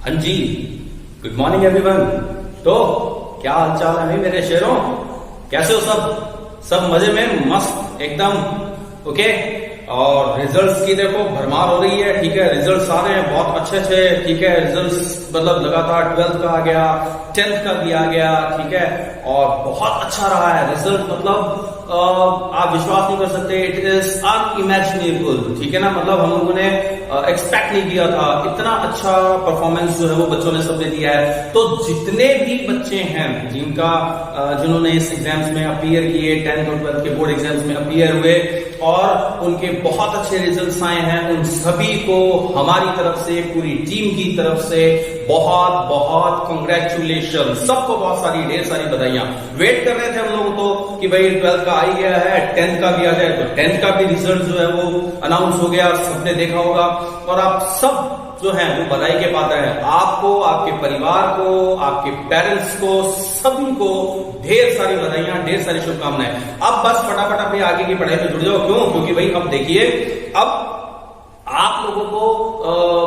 हाँ जी, good morning everyone. तो क्या हाल चाल है मेरे शेरों, कैसे हो सब मजे में, मस्त एकदम ओके। और रिजल्ट्स की देखो भरमार हो रही है, ठीक है। रिजल्ट्स आ रहे हैं बहुत अच्छे, ठीक है। रिजल्ट्स मतलब लगातार 12th का आ गया, 10th का भी आ गया, ठीक है। और बहुत अच्छा रहा है रिजल्ट, मतलब आप विश्वास नहीं कर सकते, इट इज अनइमेजिनेबल, ठीक है ना। मतलब हम लोगों ने एक्सपेक्ट नहीं किया था, इतना अच्छा परफॉर्मेंस जो है वो बच्चों ने सबने दिया है। तो जितने भी बच्चे हैं जिन्होंने इस एग्जाम्स में अपीयर किए, 10th और 12th के बोर्ड एग्जाम्स में अपीयर हुए और उनके बहुत अच्छे रिजल्ट्स आए हैं, उन सभी को हमारी तरफ से, पूरी टीम की तरफ से बहुत बहुत कांग्रेचुलेशन। सबको बहुत सारी, ढेर सारी बधाइयां। वेट कर रहे थे हम लोग तो कि भाई 12th का आ ही गया है, 10th का भी आ जाए। तो 10th का भी रिजल्ट जो है वो अनाउंस हो गया, सबने देखा होगा। और आप सब जो है वो बधाई के पात्र हैं। आपको, आपके परिवार को, आपके पेरेंट्स को, सभी को ढेर सारी बधाइयां, ढेर सारी शुभकामनाएं। अब बस फटाफट अपने आगे की पढ़ाई में जुड़ जाओ। क्यों? क्योंकि भाई अब देखिए, अब आप लोगों को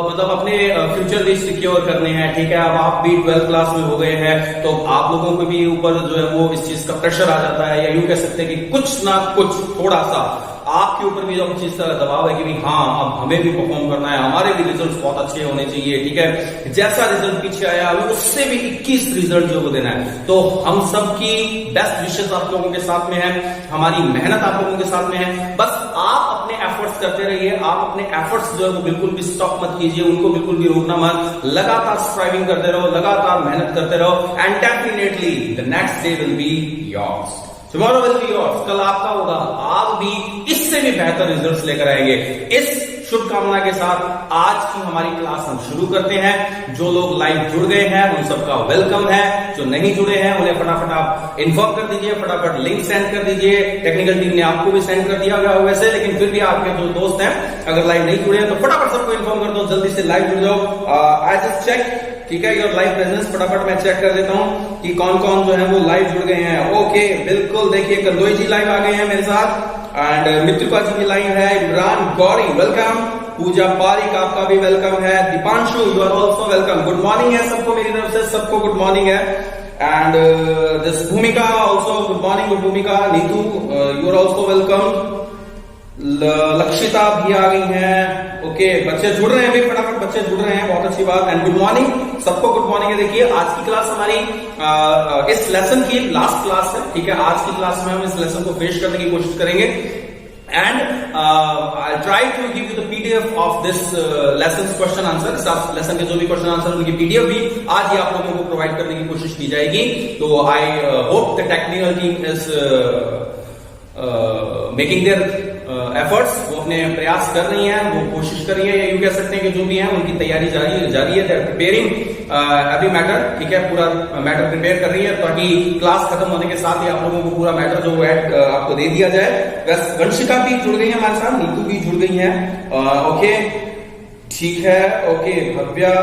मतलब अपने फ्यूचर भी सिक्योर करने हैं, ठीक है। अब आप भी 12th क्लास में हो गए हैं, तो आप लोगों को भी ऊपर जो है वो इस चीज का प्रेशर आ जाता है, या यूं कह सकते हैं कि कुछ ना कुछ थोड़ा सा आपके ऊपर भी उस चीज का दबाव है कि भाई हाँ, अब हमें भी परफॉर्म करना है, हमारे भी रिजल्ट्स बहुत अच्छे होने चाहिए, ठीक है। जैसा रिजल्ट पीछे आया हमें उससे भी 21 रिजल्ट जो वो देना है। तो हम सबकी बेस्ट विशेस आप लोगों के साथ में है, हमारी मेहनत आप लोगों के साथ में है। बस आप अपने एफर्ट्स करते रहिए, आप अपने एफर्ट्स जो है वो बिल्कुल भी स्टॉप मत कीजिए, उनको बिल्कुल भी रोकना मत। लगातार स्ट्राइविंग करते रहो, लगातार मेहनत करते रहो, and definitely the next day will be yours, tomorrow will be yours. कल आपका होगा, आप भी इससे भी बेहतर रिजल्ट्स लेकर आएंगे। इस शुभकामना के साथ आज की हमारी क्लास हम शुरू करते हैं। जो लोग लाइव जुड़ गए हैं उन सबका वेलकम है, जो नहीं जुड़े हैं उन्हें फटाफट आप इन्फॉर्म कर दीजिए, फटाफट लिंक सेंड कर दीजिए। टेक्निकल टीम ने आपको भी सेंड कर दिया गया वैसे, लेकिन फिर भी आपके जो दोस्त हैं अगर लाइव नहीं जुड़े हैं तो फटाफट सबको इन्फॉर्म कर दो, जल्दी से लाइव जुड़ जाओ। आई जस्ट चेक, ठीक है, योर लाइव प्रेजेंस। फटाफट मैं चेक कर देता हूं कि कौन कौन जो है वो लाइव जुड़ गए हैं। ओके, बिल्कुल, देखिए कंदोई जी लाइव आ गए हैं मेरे साथ, एंड मित्रुका जी की लाइव है, इमरान गौरी वेलकम, पूजा पारिक आपका भी वेलकम है, Deepanshu you are also welcome. Good morning है सबको मेरी तरफ से, सबको गुड मॉर्निंग है। And this Bhumika also good morning, Bhumika. Neetu you are also welcome. Lakshita भी आ गई हैं। ओके, बच्चे जुड़ रहे हैं भी, फटाफट बच्चे जुड़ रहे हैं, बहुत अच्छी बात। एंड गुड मॉर्निंग सबको, गुड मॉर्निंग है। देखिए आज की क्लास हमारी इस लेसन की लास्ट क्लास है, ठीक है। आज की क्लास में हम इस लेसन को पेश करने की कोशिश करेंगे, and I try to give you the PDF of this lesson question answer. इस लेसन के जो भी क्वेश्चन आंसर उनकी पीडीएफ भी आज ही आप लोगों को प्रोवाइड करने की कोशिश की जाएगी। तो I hope the technical team is making their efforts, वो अपने प्रयास कर रही हैं, वो कोशिश कर रही है, या यूं कह सकते हैं कि जो भी है उनकी तैयारी जारी है, प्रिपेयरिंग एवरी मैटर, ठीक है। पूरा मैटर प्रिपेयर कर रही है ताकि क्लास खत्म होने के साथ ही आप लोगों को पूरा मैटर जो है आपको दे दिया जाए। वंशिका भी जुड़ गई है हमारे साथ, नीतू भी जुड़ गई है। ओके, ठीक है। Okay, Bhavya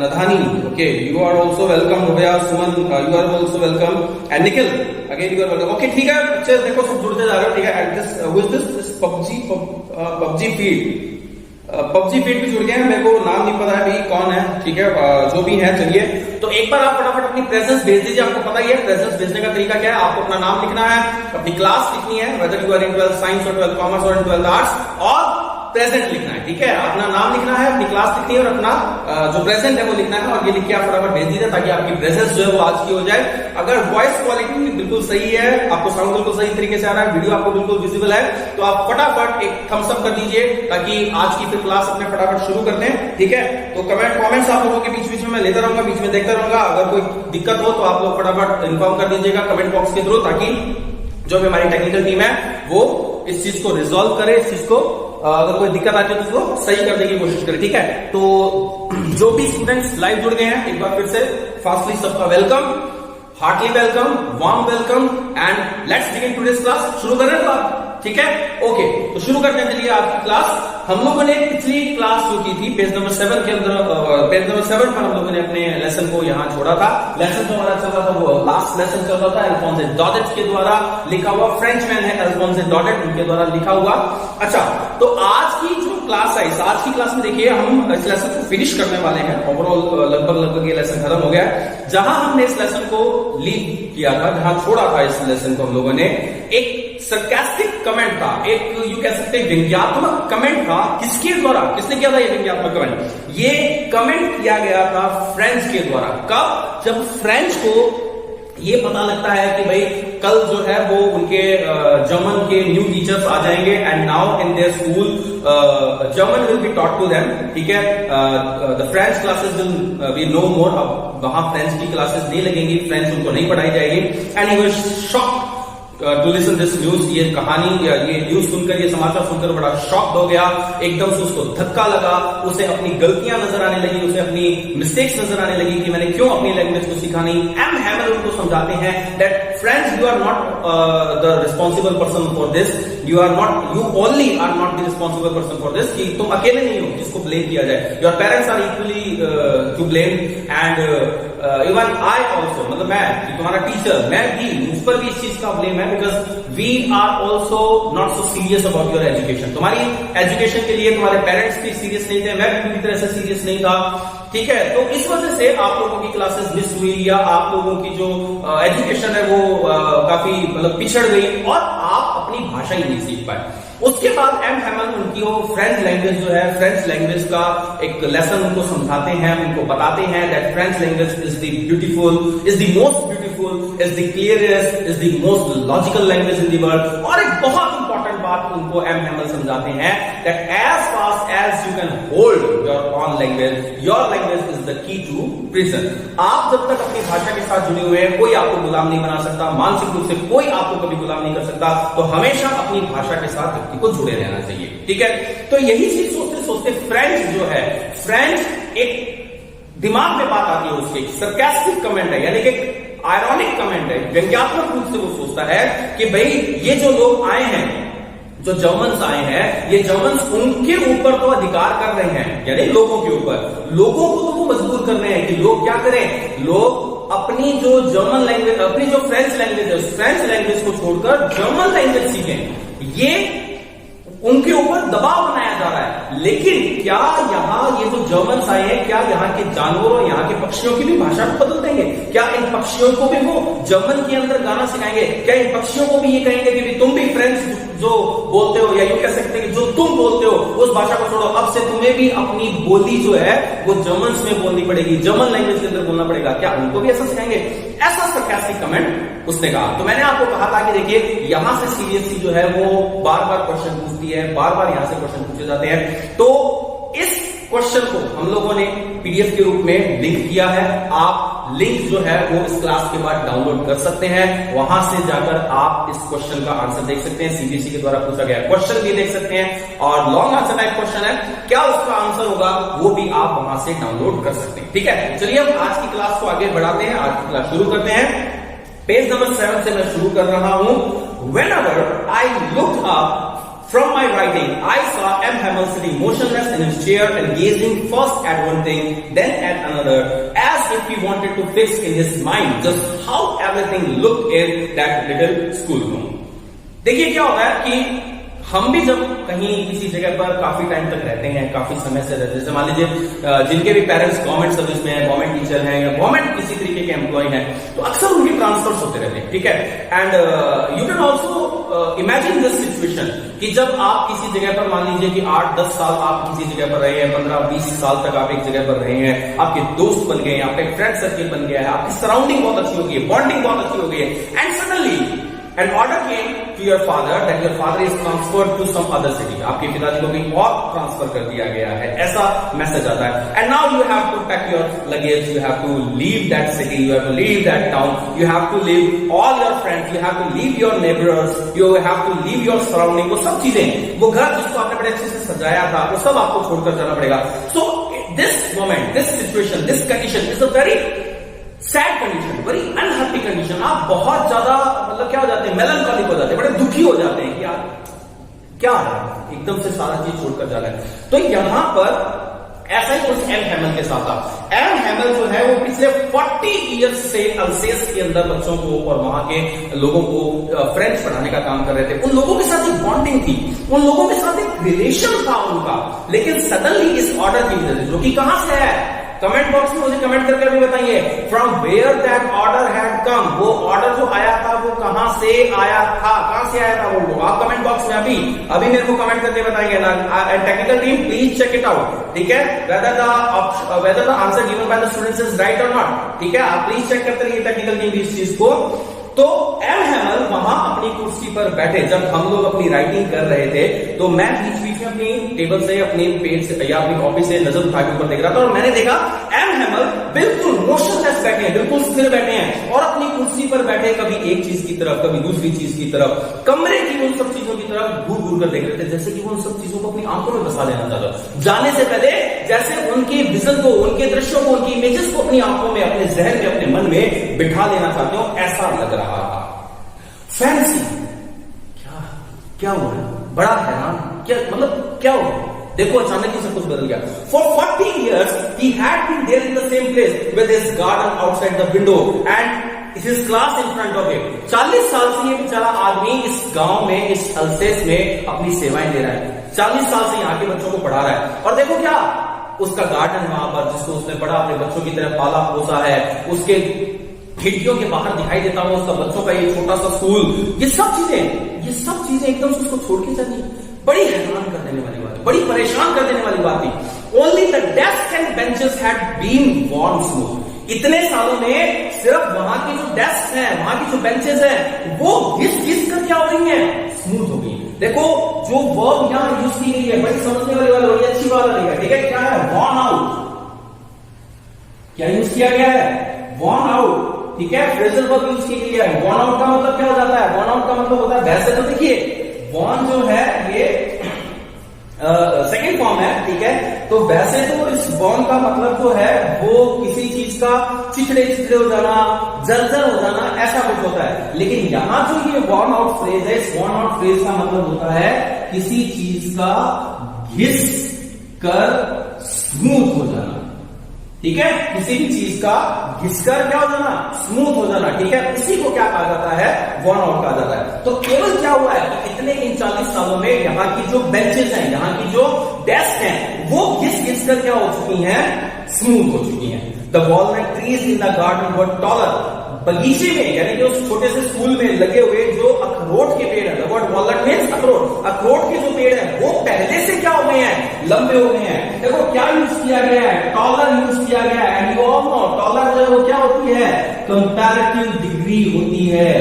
Nadhani, okay you are also welcome. Bhavya, Suman you are also welcome, and Nikhil again you are welcome. Okay, ठीक है बच्चे, देखो सब जुड़ते जा रहे हो, ठीक है। And this who is this PUBG feed भी जुड़ गए हैं, मेरे को नाम नहीं पता है भाई कौन है, ठीक है। जो भी है चलिए, तो एक बार आप फटाफट अपनी प्रेजेंस भेज दीजिए। आपको पता ही है प्रेजेंस भेजने का तरीका क्या है, आपको अपना नाम लिखना है, अपनी क्लास लिखनी है, whether you are in 12th science और 12th कॉमर्स और इन 12th आर्ट्स, और प्रेजेंट लिखना है, ठीक है। अपना नाम लिखना है, अपनी क्लास लिखनी है, और अपना जो प्रेजेंट है वो लिखना है, और ये लिख के आप फटाफट भेज दीजिए ताकि आपकी प्रेजेंस जो है वो आज की हो जाए। अगर वॉइस क्वालिटी बिल्कुल सही है, आपको साउंड बिल्कुल सही तरीके से आ रहा है, वीडियो आपको बिल्कुल विजिबल है, तो आप फटाफट एक थम्स अप कर दीजिए ताकि आज की फिर क्लास अपने फटाफट शुरू करते हैं, ठीक है। तो कमेंट्स आप लोगों के बीच बीच में मैं लेता रहूंगा, बीच में देखता रहूंगा। अगर कोई दिक्कत हो तो आप लोग फटाफट इन्फॉर्म कर दीजिएगा कमेंट बॉक्स के थ्रू, ताकि जो भी हमारी टेक्निकल टीम है वो इस चीज को रिजॉल्व करे, इस चीज को अगर कोई दिक्कत आती है तो उसको सही करने की कोशिश करें, ठीक है। तो जो भी स्टूडेंट्स लाइव जुड़ गए हैं, एक बार फिर से फास्टली सबका welcome, heartly welcome, warm welcome, and let's begin today's class. शुरू करें तो आप, ठीक है। ओके, तो शुरू करते हैं चलिए आज की क्लास। हम लोगों ने पिछली क्लास जो की थी पेज नंबर 7 के अंदर, पेज नंबर 7 पर हम लोगों ने अपने लेसन को यहाँ छोड़ा था। लेसन जो हमारा चल रहा था वो लास्ट लेसन चल रहा था अल्फोंसे डॉडेट के द्वारा लिखा हुआ, फ्रेंचमैन है अल्फोंसे डॉडेट, उनके द्वारा लिखा हुआ। अच्छा, तो आज की जो क्लास है, आज की क्लास में देखिए हम इस लेसन को फिनिश करने वाले हैं। ओवरऑल लगभग ये लेसन खत्म हो गया। जहां हमने इस लेसन को लीव किया था, जहां छोड़ा था इस लेसन को हम लोगों ने, एक सरकास्टिक कमेंट था, एक यू कह सकते हैं व्यंग्यात्मक कमेंट था। किसके द्वारा, किसने किया था ये व्यंग्यात्मक कमेंट? ये कमेंट किया गया था फ्रेंच के द्वारा। कब? जब फ्रेंच को ये पता लगता है कि भाई कल जो है वो उनके जर्मन के न्यू टीचर्स आ जाएंगे and now in their school German will be taught to them, ठीक है, the French classes will be no more. अब वहां फ्रेंच की क्लासेस नहीं लगेंगी, फ्रेंच उनको नहीं पढ़ाई जाएगी। And he was shocked to listen this news. ये कहानी, ये न्यूज सुनकर, ये समाचार सुनकर बड़ा शॉक्ड हो गया। एकदम से उसको धक्का लगा, उसे अपनी गलतियां नजर आने लगी, उसे अपनी मिस्टेक्स नजर आने लगी कि मैंने क्यों अपनी लैंग्वेज को सीखा नहीं। एम हैमल उनको समझाते हैं that friends, you are not the responsible person for this, you only are not the responsible person for this, कि तुम अकेले नहीं हो जिसको ब्लेम किया जाए। Your parents are equally to blame and even I also, मतलब मैं, तुम्हारा टीचर, मैं भी, मुझ पर भी इस चीज का ब्लेम है, because we are also not so serious about your education. तुम्हारी एजुकेशन के लिए तुम्हारे पेरेंट्स भी सीरियस नहीं थे, मैं भी पूरी तरह से सीरियस नहीं था, ठीक है। तो इस वजह से आप लोगों की क्लासेस मिस हुई, या आप लोगों की जो एजुकेशन है वो काफी मतलब पिछड़ गई और आप अपनी भाषा ही नहीं सीख पाए। उसके बाद एम हैमल उनकी वो फ्रेंच लैंग्वेज जो है, फ्रेंच लैंग्वेज का एक लेसन उनको समझाते हैं, उनको बताते हैं that French language is the beautiful, is the most beautiful, is the clearest, is the most logical language in the world. और एक बहुत इंपॉर्टेंट बात उनको एम हैमल समझाते हैं that as fast as you can hold your own language, your language is the key to prison. आप जब तक अपनी भाषा के साथ जुड़े हुए हैं, कोई आपको गुलाम नहीं बना सकता, मानसिक रूप से कोई आपको कभी गुलाम नहीं कर सकता। तो हमेशा अपनी भाषा के साथ को जुड़े रहना चाहिए, ठीक है। तो यही चीज सोचते सोचते फ्रेंच जो है, फ्रेंच एक दिमाग में बात आती है उसके, सरकास्टिक कमेंट है, यानी कि आयरॉनिक कमेंट है, व्यंग्यात्मक रूप से वो सोचता है कि भाई ये जो लोग आए हैं, जो जर्मन्स आए हैं, ये जर्मन्स उनके ऊपर तो अधिकार कर रहे हैं, यानी लोगों के ऊपर, लोगों को तो वो मजबूर कर रहे हैं कि लोग क्या करें, लोग अपनी जो जर्मन लैंग्वेज, अपनी जो फ्रेंच लैंग्वेज है, फ्रेंच लैंग्वेज को छोड़कर जर्मन लैंग्वेज सीखें। ये उनके ऊपर दबाव बनाया जा रहा है। लेकिन क्या यहाँ ये जो जर्मन्स आए हैं, क्या यहाँ के जानवरों, यहाँ के पक्षियों की भी भाषा को बदल देंगे? क्या इन पक्षियों को भी वो जर्मन के अंदर गाना सिखाएंगे? क्या इन पक्षियों को भी ये कहेंगे कि तुम भी फ्रेंच जो बोलते हो, या यूं कह सकते हैं कि जो तुम बोलते हो उस भाषा को छोड़ो, अब से तुम्हें भी अपनी बोली जो है वो जर्मन्स में बोलनी पड़ेगी, जर्मन लैंग्वेज के अंदर बोलना पड़ेगा? क्या उनको भी ऐसा सिखाएंगे? ऐसा सरकास्टिक कमेंट उसने कहा। तो मैंने आपको कहा था कि देखिए यहां से सीबीएसई जो है वो बार बार क्वेश्चन पूछती है, बार बार यहां से क्वेश्चन पूछे जाते हैं। तो इस क्वेश्चन को हम लोगों ने पीडीएफ के रूप में लिंक किया है। आप लिंक जो है वो इस क्लास के बाद डाउनलोड कर सकते हैं, वहां से जाकर आप इस क्वेश्चन का आंसर देख सकते हैं, सीबीएसई के द्वारा पूछा गया क्वेश्चन भी देख सकते हैं, और लॉन्ग आंसर टाइप क्वेश्चन है, क्या उसका आंसर होगा वो भी आप वहां से डाउनलोड कर सकते हैं, ठीक है। चलिए हम आज की क्लास को आगे बढ़ाते हैं, आज की क्लास शुरू करते हैं। पेज नंबर 7 से मैं शुरू कर रहा हूं। Whenever I looked up from my writing, I saw M. Hamel sitting motionless in his chair and gazing first at one thing, then at another, as if he wanted to fix in his mind just how everything looked in that little schoolroom. देखिए क्या होता है कि हम भी जब कहीं किसी जगह पर काफी टाइम तक रहते हैं, काफी समय से रहते हैं, जैसे मान लीजिए जिनके भी पेरेंट्स गवर्नमेंट सर्विस में है, गवर्नमेंट टीचर हैं या गवर्नमेंट किसी तरीके के एम्प्लॉय हैं, तो अक्सर उनके ट्रांसफर्स होते रहते हैं, ठीक है। And you can also imagine this situation कि जब आप किसी जगह पर मान लीजिए कि 8-10 साल आप किसी जगह पर रहे हैं, 15-20 साल तक आप एक जगह पर रहे हैं, आपके दोस्त बन गए हैं, आपका एक फ्रेंड सर्किल बन गया है, आपकी सराउंडिंग बहुत अच्छी हो गई है, बॉन्डिंग बहुत अच्छी हो गई है, and suddenly an order came to your father that your father is transferred to some other city. आपके पिताजी को कहीं और ट्रांसफर कर दिया गया है, ऐसा मैसेज आता है। And now you have to pack your luggage, you have to leave that city, you have to leave that town, you have to leave all your friends, you have to leave your neighbors, you have to leave your surrounding, वो सब चीजें, वो घर जिसको आपने बड़े अच्छे से सजाया था, वो सब आपको छोड़कर जाना पड़ेगा। So this moment, this situation, this condition is a very sad condition, very unhappy condition. आप बहुत ज्यादा मतलब क्या हो जाते हैं, मेलनकॉलिक हो जाते हैं, बड़े दुखी हो जाते हैं कि यार क्या है, एकदम से सारा चीज छोड़कर जा रहा है। तो यहां पर ऐसा ही कुछ एम हैमल के साथ था। एम हैमल जो है वो पिछले 40 इयर्स से अल्सेस के अंदर बच्चों को और वहां के लोगों को फ्रेंच पढ़ाने का काम कर रहे थे। उन लोगों के साथ एक बॉन्डिंग थी, उन लोगों के साथ एक रिलेशन था उनका, लेकिन सडनली इस ऑर्डर की वजह से, जो कि कहां से है, कमेंट बॉक्स में मुझे कमेंट करके भी बताइए, from where that order had come, वो ऑर्डर जो आया था वो कहां से आया था, कहां से आया था वो आप कमेंट बॉक्स में अभी मेरे को कमेंट करके बताइए ना। Technical team please check it out, ठीक है, whether the answer given by the students is right और नॉट, ठीक है, आप प्लीज चेक करते रहिए टेक्निकल टीम इस चीज को। तो एम हैमल वहां अपनी कुर्सी पर बैठे, जब हम लोग अपनी राइटिंग कर रहे थे तो मैं बीच बीच में अपनी टेबल से, अपनी पेज से या अपनी कॉपी से नजर उठा के ऊपर देख रहा था और मैंने देखा एम हैमल बिल्कुल मोशनलेस बैठे हैं, बिल्कुल स्थिर बैठे हैं और अपनी कुर्सी पर बैठे कभी एक चीज की तरफ, कभी दूसरी चीज की तरफ, कमरे की उन सब चीजों की तरफ घूर घूर कर देख रहे थे, जैसे कि वो उन सब चीजों को अपनी आंखों में बसा लेना चाहता, जाने से पहले जैसे उनके विजन को, उनके दृश्यों को, उनकी इमेजेस को अपनी आंखों में, अपने जहन में, अपने मन में बिठा लेना चाहते हो, ऐसा लग रहा था। फैंसी क्या हुआ है, बड़ा हैरान, क्या मतलब क्या हुआ, देखो अचानक ही सब कुछ बदल गया। For 40 years he had been there in the same place with his garden outside the window and his class in front of him। 40 साल से ये बेचारा आदमी इस गांव में, इस अल्सेस में अपनी सेवाएं दे रहा है, 40 साल से यहाँ के बच्चों को पढ़ा रहा है और देखो क्या, उसका गार्डन वहां पर जिसको उसने बड़ा अपने बच्चों की तरह पाला पोसा है, उसके खिड़कियों के बाहर दिखाई देता हुआ उसका बच्चों का ये छोटा सा स्कूल, ये सब चीजें एकदम से उसको छोड़ के जानी बड़ी हैरान कर देने वाली बात, बड़ी परेशान कर देने वाली बात थी। Only the desk and benches had been worn smooth. इतने सालों में सिर्फ वहां की जो डेस्क है, वहां की जो बेंचेस है, वो घिस कर क्या हो रही है, स्मूथ हो गई। देखो जो वर्ब यहां यूज की गई है, बड़ी समझने वाली बात, बड़ी अच्छी बात है, ठीक है, क्या है, वॉर्न आउट, क्या यूज किया गया है, वॉर्न आउट, ठीक है, फ्रेजल वर्ब यूज की गई है। वॉर्न आउट का मतलब क्या हो जाता है, वॉर्न आउट का मतलब होता है, वैसे तो देखिए वॉर्न जो है ये सेकंड फॉर्म है, ठीक है, तो वैसे तो इस वॉर्न का मतलब जो है वो किसी चीज का चिचड़े हो जाना, जर्जर हो जाना, ऐसा कुछ होता है, लेकिन यहां जो ये वॉर्न आउट फ्रेज है, इस वॉर्न आउट फ्रेज का मतलब होता है किसी चीज का घिस कर स्मूथ हो जाना, ठीक है, किसी भी चीज का घिसकर क्या हो जाना, स्मूथ हो जाना, ठीक है, इसी को क्या कहा जाता है, वॉर्न आउट कहा जाता है। तो केवल क्या हुआ है कि इतने इन 40 सालों में यहाँ की जो बेंचेस हैं, यहाँ की जो डेस्क हैं, वो घिस कर क्या हो चुकी हैं, स्मूथ हो चुकी हैं। The walnut trees in the garden were taller, बगीचे में यानी कि उस छोटे से स्कूल में लगे हुए जो अखरोट के पेड़ है, वर्ड वॉलनट मीन्स अखरोट, अखरोट के जो पेड़ है वो पहले से क्या हो गए हैं, लंबे हो गए हैं। देखो क्या यूज किया गया है, टॉलर यूज किया गया है, and you all know taller जो है वो क्या होती है, कंपैरेटिव डिग्री होती है।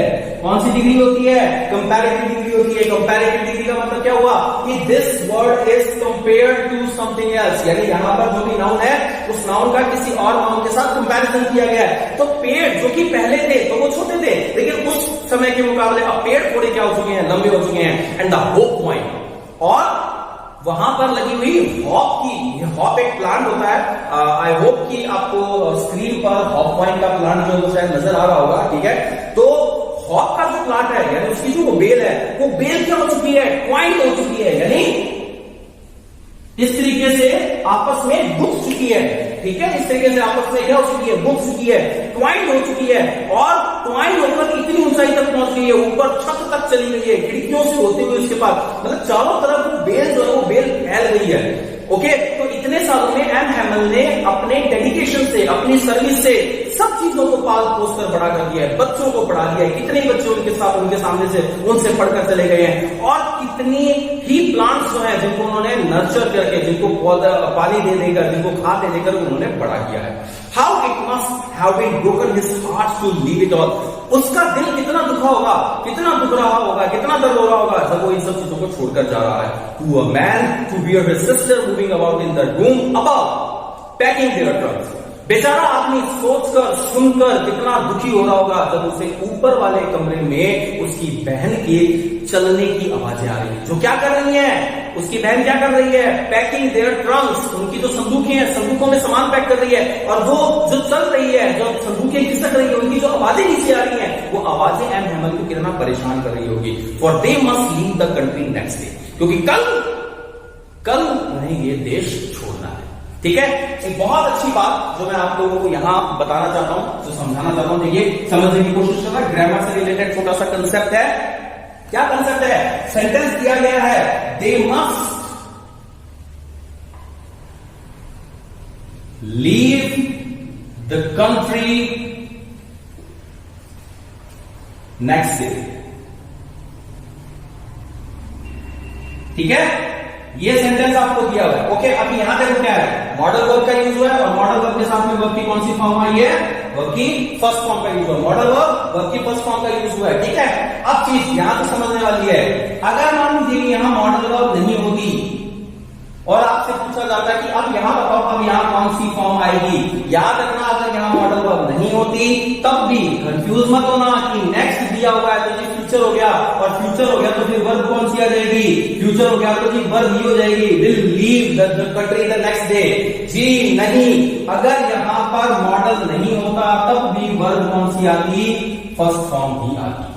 कौन सी डिग्री होती है, कंपैरेटिव डिग्री होती है। कंपैरेटिव डिग्री का मतलब क्या हुआ कि this word is compared to something else, यानी यहां पर जो भी नाउन है उस नाउन का किसी और नाउन के साथ कंपैरिजन किया गया है। तो पेड़ जो कि पहले थे तो वो छोटे थे, लेकिन उस समय के मुकाबले अब पेड़ थोड़े क्या हो चुके हैं, लंबे हो चुके हैं। एंड द होप पॉइंट, और वहां पर लगी हुई हॉप की, हॉप एक प्लांट होता है, आई होप कि आपको स्क्रीन पर हॉप पॉइंट का प्लांट जो शायद नजर आ रहा होगा, ठीक है। तो हॉप का जो प्लांट है यानी उसकी जो बेल है वो बेल क्या हो चुकी है, ट्वाइंड हो चुकी है, यानी इस तरीके से आपस में गुथ चुकी है, ठीक है, इस तरीके से आपस में क्या हो चुकी है, गुथ चुकी है, ट्वाइंड हो चुकी है, और ट्वाइंड होकर इतनी ऊंचाई तक पहुंच गई है, ऊपर छत तक चली गई है, खिड़कियों से होते हुए उसके पास, मतलब चारों तरफ वो बेल जो है वो बेल फैल गई है। ओके, तो इतने सालों में एम हैमल ने अपने डेडिकेशन से, अपनी सर्विस से सब चीजों को पाल पोस कर बड़ा कर दिया है, बच्चों को पढ़ा दिया है, कितने बच्चे उनके साथ, उनके सामने से उनसे पढ़कर चले गए हैं, और कितनी ही प्लांट्स जो है जिनको उन्होंने नर्चर करके, जिनको पौधा पानी दे देकर, जिनको खाद दे देकर उन्होंने बड़ा किया है। How it must have been broken his heart to leave it all, उसका दिल कितना दुखा होगा, कितना दुख रहा होगा, कितना दर्द हो रहा होगा जब वो इन सब चीजों को छोड़कर जा रहा है। To a man to bear his sister moving about in the room above packing their trunks, बेचारा आदमी सोचकर सुनकर कितना दुखी हो रहा होगा जब उसे ऊपर वाले कमरे में उसकी बहन के चलने की आवाजें आ रही है। जो क्या कर रही है, उसकी बहन क्या कर रही है, पैकिंग देयर ट्रंक्स, उनकी जो संदूकें हैं, संदूकों में सामान पैक कर रही है, और वो जो चल रही है, जो संदूकें खिसक रही है, उनकी जो आवाजें नीचे आ रही हैं, वो आवाजें एम हैमल को कितना परेशान कर रही होगी। For they must leave the country next day, क्योंकि कल उन्हें ये देश छोड़ना है। ठीक है, एक बहुत अच्छी बात जो मैं आप लोगों को यहां बताना चाहता हूं, जो समझाना चाहता हूं, देखिए समझने की कोशिश करना। ग्रामर से रिलेटेड छोटा सा कंसेप्ट है। क्या कंसेप्ट है? सेंटेंस दिया गया है, they must leave the country next day. ठीक है, ये सेंटेंस आपको दिया हुआ है। ओके, अभी यहां देखो क्या है, मॉडल वर्ब का यूज हुआ है और मॉडल वर्ब के साथ में वर्ब की कौन सी फॉर्म आई है? वर्ब की फर्स्ट फॉर्म का यूज हुआ है। मॉडल वर्ब की फर्स्ट फॉर्म का यूज हुआ है। ठीक है, अब चीज यहां तो समझने वाली है। अगर मान लीजिए यहां मॉडल वर्ब नहीं होगी और आपसे पूछा जाता है कि अब यहां बताओ, अब यहां कौन सी फॉर्म आएगी? याद रखना, अगर यहां मॉडल वर्ब नहीं होती तब भी कंफ्यूज मत होना कि नेक्स्ट दिया हुआ है तो जी फ्यूचर हो गया, और फ्यूचर हो गया तो फिर वर्ब कौन सी आ जाएगी? फ्यूचर हो गया तो जी वर्ब ही हो जाएगी, will leave the country the next day. जी नहीं, अगर यहां पर मॉडल नहीं होता तब भी वर्ब कौन सी आती? फर्स्ट फॉर्म ही आती।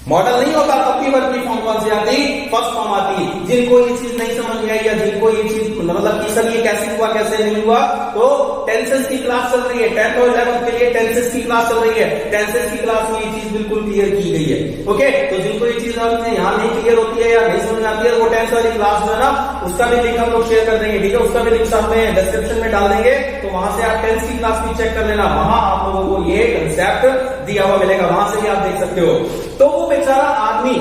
मॉडल नहीं होता तब भी वर्ब की फॉर्म कौन सी आती? फर्स्ट फॉर्म आती। जिनको ये चीज नहीं समझ में आई या जिनको ये चीज मतलब कि सर ये कैसे हुआ कैसे नहीं हुआ, तो टेंसेस की क्लास चल रही है, 10th और 11th के लिए टेंसेस की क्लास चल रही है। टेंसेस की क्लास में ये चीज बिल्कुल क्लियर की गई है। ओके, तो जिनको ये चीज यहाँ नहीं क्लियर होती है या नहीं समझ में आती है, वो 10th वाली क्लास में ना उसका भी लिंक हम लोग शेयर कर देंगे। ठीक है, उसका भी लिंक साथ में डिस्क्रिप्शन में डाल देंगे, तो वहां से आप 10th की क्लास भी चेक कर लेना। वहां आप लोगों को ये कंसेप्ट दिया हुआ मिलेगा, वहां से भी आप देख सकते हो। तो वो बेचारा आदमी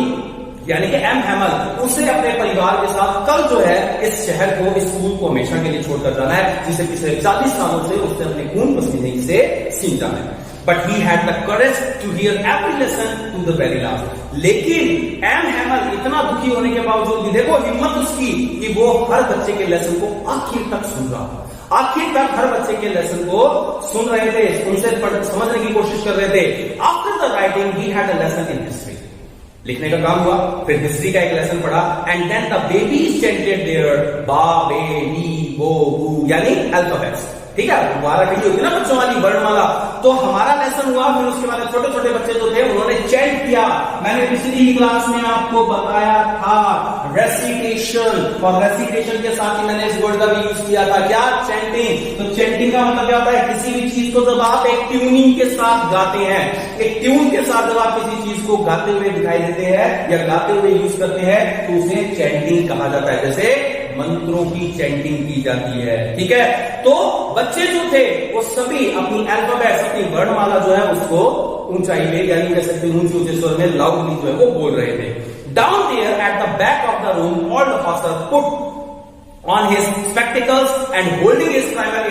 यानी कि एम हैमल, उसे अपने परिवार के साथ कल जो है इस शहर को, इस स्कूल को हमेशा के लिए छोड़कर जाना है, जिसे पिछले 40 सालों से उसने अपने खून पसीने से सींचा है। But he had the courage to hear every lesson to the very last. लेकिन एम हैमल इतना दुखी होने के बावजूद भी देखो हिम्मत उसकी कि वो हर बच्चे के लेसन को आखिर तक सुन रहा, आखिर तक हर बच्चे के लेसन को सुन रहे थे, उनसे समझने की कोशिश कर रहे थे। After the writing he had a lesson in history, लिखने का काम हुआ, फिर हिस्ट्री का एक लेसन पढ़ा। And then the baby chanted their ba be नी बो बू यानी अल्फाबेट्स। ठीक है, दोबारा कही होती ना बच्चों वाली वर्णमाला, तो हमारा लेसन हुआ। फिर उसके बाद छोटे छोटे बच्चे जो थे उन्होंने चैंट किया। मैंने पिछली क्लास में आपको बताया था रेसिटेशन, और रेसिटेशन के साथ ही मैंने इस वर्ड का भी यूज किया था, क्या? चैंटिंग। तो चैंटिंग का मतलब क्या होता है? किसी भी चीज को जब आप एक ट्यूनिंग के साथ गाते हैं, एक ट्यून के साथ जब आप किसी चीज को गाते हुए दिखाई देते हैं या गाते हुए यूज करते हैं तो उसे चैंटिंग कहा जाता है। जैसे मंत्रों की चैंटिंग की जाती है। ठीक है, तो बच्चे जो थे वो सभी अपनी अल्फाबेट्स, अपनी वर्णमाला जो है उसको ऊंचाई में यानी कह सकते ऊंचे ऊंचे स्वर में लाउडली जो है वो बोल रहे थे। Down there at the back of the room all the father put on his spectacles and holding his primer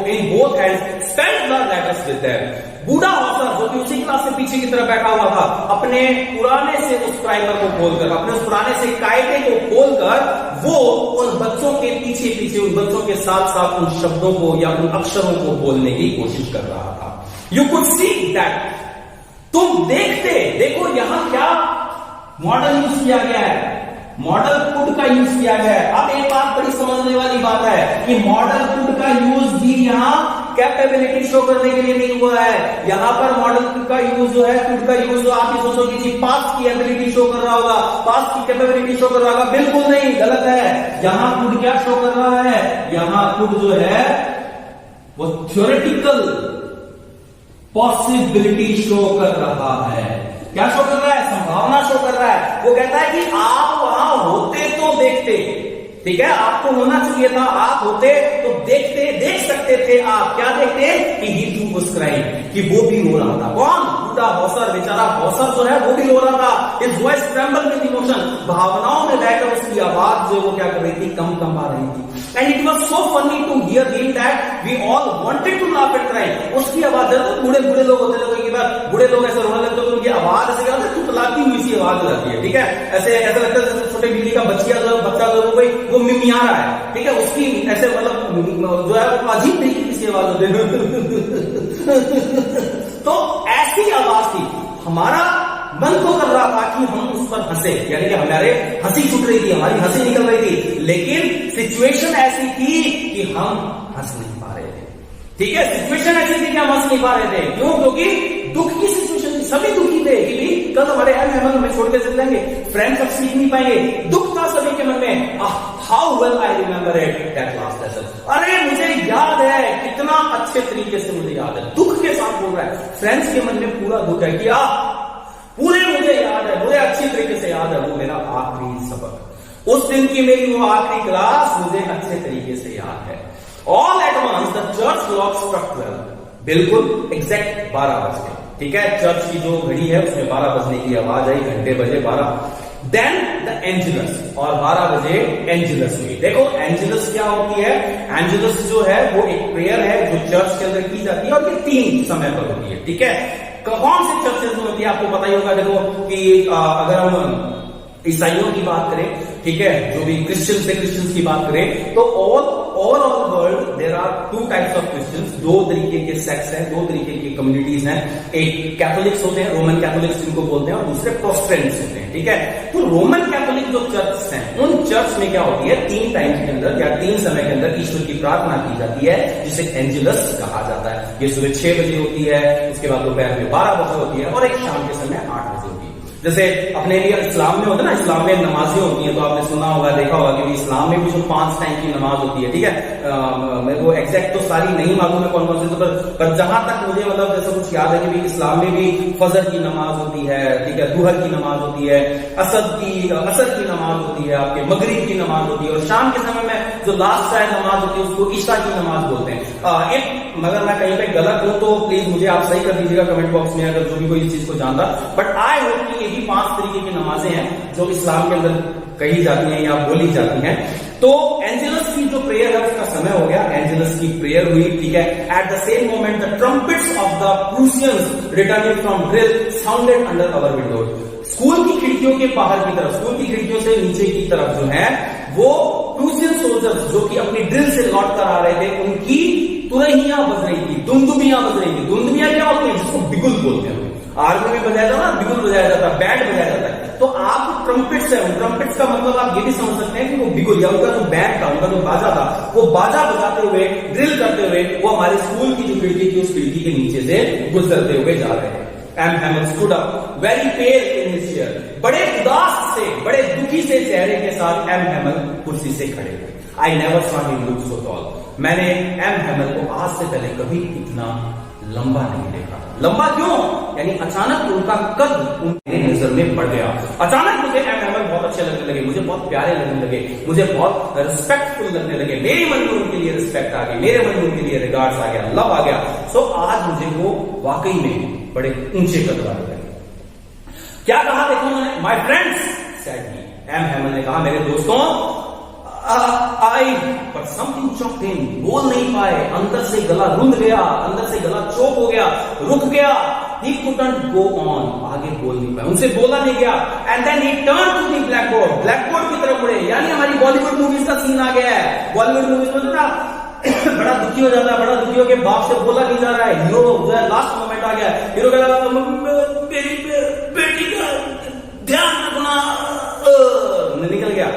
in both hands spelled the letters with them. बूढ़ा ऑफिसर जो कि उसी क्लास से पीछे की तरफ बैठा हुआ था, अपने पुराने से उस प्राइमर को खोलकर, अपने उस पुराने से कायदे को खोलकर वो उन बच्चों के पीछे पीछे, उन बच्चों के साथ साथ उन शब्दों को या उन अक्षरों को बोलने की कोशिश कर रहा था। यू कुड सी दैट, तुम देखो यहां क्या मॉडल यूज किया गया है, मॉडल कुड का यूज किया गया है। अब एक बात बड़ी समझने वाली बात है कि मॉडल कुड का यूज भी यहां कैपेबिलिटी शो करने के लिए नहीं हुआ है। यहां पर मॉडल का यूज जो है, कुड का यूज जो आप सोचो किसी पास्ट की एबिलिटी शो कर रहा होगा, पास्ट की कैपेबिलिटी शो कर रहा होगा, बिल्कुल नहीं, गलत है। यहां कुड क्या शो कर रहा है? यहां कुड जो है वो थ्योरेटिकल पॉसिबिलिटी शो कर रहा है। क्या शो कर रहा है? संभावना शो कर रहा है। वो कहता है कि आप वहां होते तो देखते, ठीक है, आपको होना चाहिए था, आप होते तो देख सकते थे। आप क्या देखते कि ही टू वाज क्राइंग, कि वो भी रो रहा था। कौन? बूढ़ा बॉसर, बेचारा बॉसर जो है वो भी रो रहा था। His voice tremble with emotion, भावनाओं में बहकर उसकी आवाज जो वो क्या कर रही थी? कम आ रही थी। And it was so funny to hear him that we all wanted to laugh at crime. उसकी आवाज जब बूढ़े लोग होते थे, बूढ़े लोग ऐसे रोने लगते तो उनकी आवाज ऐसे क्या होता है? तुतलाती हुई सी आवाज आती है। ठीक है, ऐसे ऐसा लगता है जैसे छोटे बिल्ली का बच्चा जो वो मिमिया रहा है। ठीक है, उसकी ऐसे मतलब जो है अजीब तरीके की आवाज होती है। तो ऐसी आवाज थी। हमारा मन तो कर रहा था कि हम उस पर हंसे, यानी कि हमारे हंसी छूट रही थी, हमारी हंसी निकल रही थी, लेकिन सिचुएशन ऐसी थी कि हम हंस नहीं पा रहे थे। ठीक है, सिचुएशन ऐसी थी कि हम हंस नहीं पा रहे थे। क्यों? क्योंकि दुख की सिचुएशन थी, सभी दुखी थे कि कल हमारे हमें छोड़ के चल जाएंगे, फ्रेंड्स अब सीख नहीं पाएंगे। दुख था सभी के के मन में how well I remember it that last lesson, अरे मुझे याद है, कितना अच्छे तरीके से मुझे याद है, दुख के साथ बोल रहा है। फ्रेंड्स के मन में पूरा दुख है कि पूरे मुझे याद है, मुझे अच्छी तरीके से याद है, वो मेरा आखिरी सबक, उस दिन की मेरी वो आखिरी क्लास मुझे अच्छे तरीके से याद है। All at once the church clock struck 12, बिल्कुल एग्जैक्ट 12 बज गए, ठीक है, चर्च की जो घड़ी है उसमें 12 बजने की आवाज आई, घंटे बजे 12। देन द एंजेलस, और 12 बजे एंजेलस हुई। देखो एंजेलस क्या होती है, एंजेलस जो है वो एक प्रेयर है जो चर्च के अंदर की जाती है, और ये 3 समय पर होती है, ठीक है। कौन से चर्चेस में होती है आपको पता ही होगा। देखो कि अगर हम ईसाइयों की बात करें, ठीक है, जो भी क्रिश्चियंस की बात करें, तो all world there are 2 types of Christians, 2 तरीके के सेक्ट्स हैं, 2 तरीके की कम्युनिटीज हैं। एक कैथोलिक्स होते हैं, रोमन कैथोलिक्स जिनको बोलते हैं, और दूसरे प्रोटेस्टेंट्स होते हैं, ठीक है। तो रोमन कैथोलिक जो चर्च हैं, उन चर्च में क्या होती है, 3 टाइम के अंदर या 3 समय के अंदर ईश्वर की प्रार्थना की जाती है, जिसे एंजेलस कहा जाता है। ये सुबह 6 बजे होती है, उसके बाद दोपहर में 12 बजे होती है, और एक शाम के समय 8 बजे होती है। जैसे अपने लिए इस्लाम में होता है ना, इस्लाम में नमाजें होती हैं, तो आपने सुना होगा, देखा होगा कि इस्लाम में भी जो 5 टाइम की नमाज होती है, ठीक है। मेरे को एग्जैक्ट तो सारी नहीं मालूम है कौन कौन से, पर जहां तक मुझे मतलब जैसा कुछ याद है कि इस्लाम में भी फजर की नमाज होती है, ठीक है, दुहर की नमाज होती है, असर की नमाज होती है, आपके मगरिब की नमाज होती है, और शाम के समय में जो लास्ट शायद नमाज होती है उसको ईशा की नमाज बोलते हैं। मगर मैं कहीं पे गलत हूं तो प्लीज मुझे आप सही कर दीजिएगा कमेंट बॉक्स में, अगर जो भी कोई इस चीज को जानता। बट आई होप कि यही 5 तरीके की नमाजें हैं जो इस्लाम के अंदर कही जाती हैं या बोली जाती हैं। तो एंजेलस की जो प्रेयर है उसका समय हो गया, एंजेलस की प्रेयर हुई, ठीक है। At the same moment the trumpets of the Prussians returning from drill sounded under our window. School की खिड़कियों के बाहर की तरफ, स्कूल की खिड़कियों से नीचे की तरफ जो है वो प्रूसियन सोल्जर्स जो कि अपनी ड्रिल से लौट कर आ रहे थे, उनकी तुरहियां बज रही थी, दुमदुमियां बज रही थी। दुमदुमियां क्या होती है, जिसको बिगुल बोलते हैं। आर्मी में बजाया जाता ना, बिगुल बजाया जाता है, बैंड बजाया जाता है। तो आप ट्रम्पेट्स है, ट्रम्पेट्स का मतलब आप ये भी समझ सकते हैं कि वो बिगुल या उनका जो बैंड था, उनका जो बाजा था, वो बाजा बजाते हुए, ड्रिल करते हुए वो हमारे स्कूल की जो खिड़की थी उस खिड़की के नीचे से गुजरते हुए जा रहे हैं। M Hamel stood up very pale in his chair, बड़े उदास से, बड़े दुखी से चेहरे के साथ एम हैमल कुर्सी से खड़े हुए। I never saw him look so tall, मैंने एम हैमल को आज से पहले कभी इतना लंबा नहीं देखा। लंबा क्यों, यानी अचानक उनका कद उनके नजर में पड़ गया। अचानक मुझे एम हैमल बहुत अच्छे लगने लगे, मुझे बहुत प्यारे लगने लगे, मुझे बहुत रिस्पेक्टफुल लगने लगे। मेरे मन में उनके लिए रिस्पेक्ट आ गई, मेरे मन में उनके लिए रिगार्ड्स आ गया, लव आ गया। सो आज मुझे वो वाकई में बड़े ऊंचे कद वाले लगे। क्या कहा देखो उन्होंने, my friends said he, M Hamel ने कहा मेरे दोस्तों, I but something choked him, बोल नहीं पाए, अंदर से गला रुंध गया, अंदर से गला चोक हो गया, रुक गया। ही कुडंट गो ऑन, आगे बोल नहीं पाया, उनसे बोला नहीं गया। And then he turn to the blackboard, blackboard की तरफ मुड़े, यानी हमारी बॉलीवुड मूवीज का सीन आ गया है। बॉलीवुड मूवीज में ना बड़ा दुखी हो जाता है, बड़ा दुखी हो के बाप से बोला नहीं जा रहा है, हीरो जो है लास्ट मोमेंट आ गया, हीरो कह रहा है मेरी बेटी का ध्यान रखना, निकल गया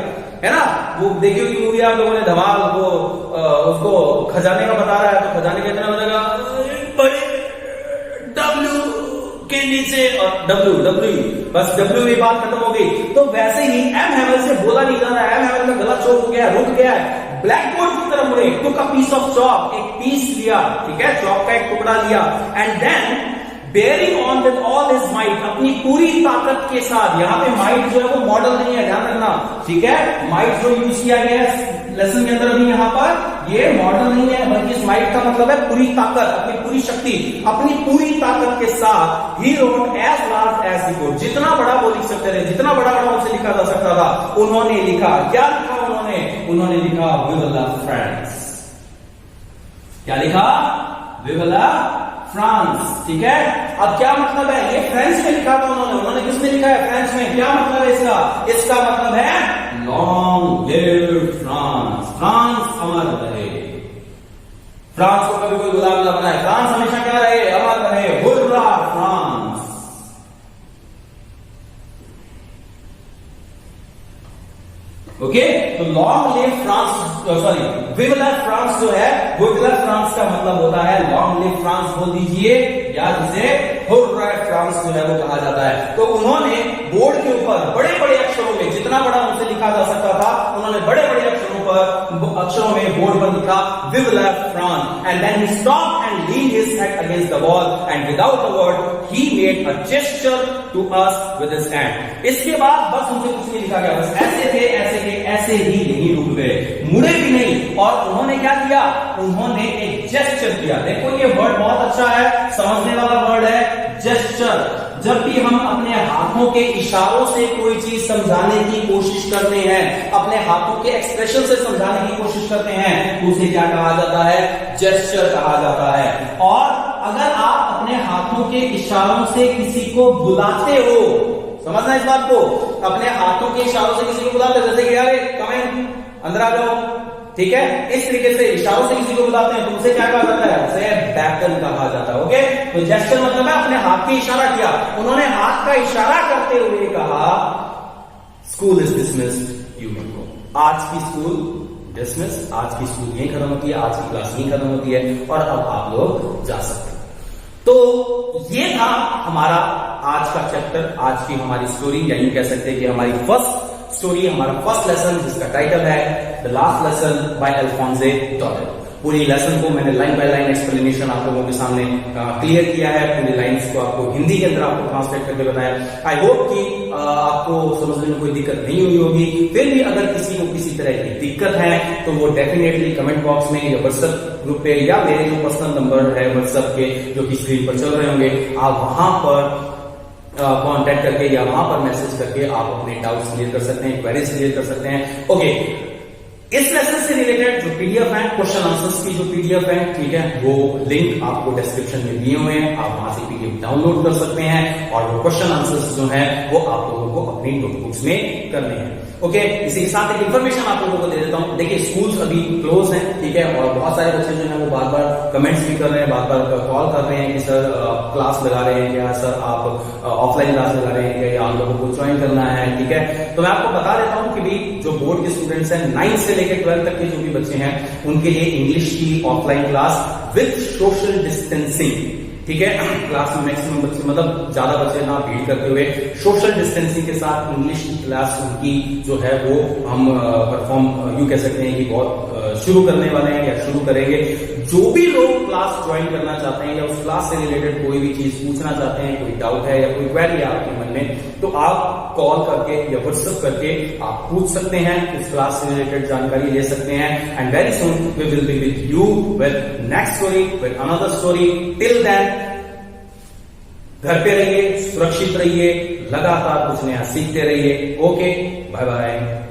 है ना। वो देखी होगी मूवी आप लोगों ने, धमाल, वो उसको खजाने का बता रहा है, तो खजाने का इतना बनेगा बड़े डब्ल्यू के नीचे, और डब्ल्यू बस डब्ल्यू में बात खत्म हो गई। तो वैसे ही एम हैमल से बोला नहीं जा रहा है, एम हैमल का गला चोक हो गया, रुक गया है। ब्लैकबोर्ड की तरफ मुड़े, took a piece of chalk, एक पीस लिया, ठीक है, चॉक का एक टुकड़ा लिया। And then bearing on with all his might, अपनी पूरी ताकत के साथ, यहां पे माइट जो है वो मॉडल नहीं है, ध्यान रखना, ठीक है। माइट जो यूज किया गया है लेसन के अंदर अभी यहाँ पर, ये मॉडल नहीं है, बल्कि इस माइट का मतलब है पूरी ताकत, अपनी पूरी शक्ति, अपनी पूरी ताकत के साथ। He wrote as large as he could, जितना बड़ा वो लिख सकते थे, जितना बड़ा उनसे लिखा जा सकता था, उन्होंने लिखा। क्या लिखा उन्होंने लिखा वी विल लव फ्रांस। क्या लिखा, वी विल लव फ्रांस, ठीक है। अब क्या मतलब है, ये फ्रेंच में लिखा था उन्होंने किसमें लिखा है, फ्रेंच में। क्या मतलब है इसका मतलब है लॉन्ग लिव फ्रांस, फ्रांस अमर रहे। फ्रांस को कभी कोई गुलाम न बनाए, फ्रांस हमेशा क्या रहे, अमर रहे, हुर्रा फ्रांस। ओके, तो लॉन्ग लिव फ्रांस, सॉरी विव ला फ्रांस जो है, विव ला फ्रांस का मतलब होता है लॉन्ग लिव फ्रांस बोल दीजिए, या जिसे हुर्रा फ्रांस जो है वो कहा जाता है। तो उन्होंने बोर्ड के ऊपर बड़े बड़े अक्षरों में, जितना बड़ा उनसे लिखा जा सकता था, उन्होंने बड़े बड़े अक्षरों में बोर्ड पर लिखा विव ला France, and then he stop and lean his head against the wall and without a word he made a gesture to us with his hand. इसके बाद बस उनसे कुछ नहीं लिखा गया, बस ऐसे थे ऐसे ही यही रुक गए, मुड़े भी नहीं। और उन्होंने क्या किया, उन्होंने एक जेस्चर किया। देखो ये वर्ड बहुत अच्छा है, समझने वाला वर्ड है जेस्चर। जब भी हम अपने हाथों के इशारों से कोई चीज समझाने की कोशिश करते हैं, अपने हाथों के एक्सप्रेशन से समझाने की कोशिश करते हैं, तो उसे क्या कहा जाता है, जेस्चर कहा जाता है। और अगर आप अपने हाथों के इशारों से किसी को बुलाते हो, समझना इस बात को, अपने हाथों के इशारों से किसी को बुलाते हो, जैसे कि यार कम इन, अंदर आ जाओ, ठीक है, इस तरीके से इशारों से किसी को बुलाते हैं, तो उसे क्या कहा जाता है, उसे बैकन कहा जाता है। ओके, तो जेस्चर मतलब है अपने हाथ की इशारा किया। उन्होंने हाथ का इशारा करते हुए कहा school is dismissed, you may go. आज की स्कूल डिसमिस, आज की स्कूल यही खत्म होती है, आज की क्लास यही खत्म होती है, और अब आप लोग जा सकते हैं। तो ये था हमारा आज का चैप्टर, आज की हमारी स्टोरी, या यूं कह सकते हैं कि हमारी फर्स्ट स्टोरी, हमारा फर्स्ट लेसन, जिसका टाइटल है द लास्ट लेसन बाय अल्फोंसे डॉरेल। पूरी लेसन को मैंने लाइन बाय लाइन एक्सप्लेनेशन आप लोगों के सामने क्लियर किया है, पूरी लाइंस को आपको हिंदी के अंदर आपको ट्रांसलेट करके बताया। आई होप कि आपको समझने में कोई दिक्कत नहीं हुई होगी। फिर भी अगर किसी को किसी तरह की दिक्कत है तो वो डेफिनेटली कमेंट बॉक्स में या व्हाट्सएप ग्रुप पे, या मेरे जो पर्सनल नंबर है व्हाट्सएप के जो कि स्क्रीन पर चल रहे होंगे, आप वहां पर कांटेक्ट करके या वहां पर मैसेज करके आप अपने डाउट्स क्लियर कर सकते हैं, क्वेरीज क्लियर कर सकते हैं। ओके, इस लेसन से रिलेटेड जो पीडीएफ है, क्वेश्चन आंसर्स की जो पीडीएफ है, ठीक है, वो लिंक आपको डिस्क्रिप्शन में दिए हुए हैं, आप वहां से पीडीएफ डाउनलोड कर सकते हैं, और वो क्वेश्चन आंसर्स जो हैं वो आप लोगों को अपनी नोटबुक्स में करने हैं। ओके, इसी के साथ एक इन्फॉर्मेशन आप लोगों को दे देता हूं। देखिए, स्कूल्स अभी क्लोज हैं, ठीक है, और बहुत सारे बच्चे जो हैं वो बार बार कमेंट्स भी कर रहे हैं, बार बार कॉल कर रहे हैं कि सर क्लास लगा रहे हैं क्या, सर आप ऑफलाइन क्लास लगा रहे हैं क्या, या आप लोगों को ज्वाइन करना है, ठीक है। तो मैं आपको बता देता हूं कि भाई जो बोर्ड के स्टूडेंट्स हैं, 9 से लेकर 12 तक के जो भी बच्चे हैं, उनके लिए इंग्लिश की offline class with social distancing, ठीक है, क्लास में मैक्सिमम बच्चे, मतलब ज्यादा बच्चे ना भीड़ करते हुए, सोशल डिस्टेंसिंग के साथ इंग्लिश की क्लास उनकी जो है वो हम परफॉर्म यूं कह सकते हैं कि बहुत शुरू करने वाले हैं या शुरू करेंगे। जो भी लोग क्लास ज्वाइन करना चाहते हैं या उस क्लास से रिलेटेड कोई भी चीज पूछना चाहते हैं, कोई डाउट है या कोई क्वेरी है आपके मन में, तो आप कॉल करके या व्हाट्सएप करके आप पूछ सकते हैं, उस क्लास से रिलेटेड जानकारी ले सकते हैं। And very soon we will be with you with next story, with another story. Till then घर पे रहिए, सुरक्षित रहिए, लगातार कुछ नया सीखते रहिए। Okay, bye bye.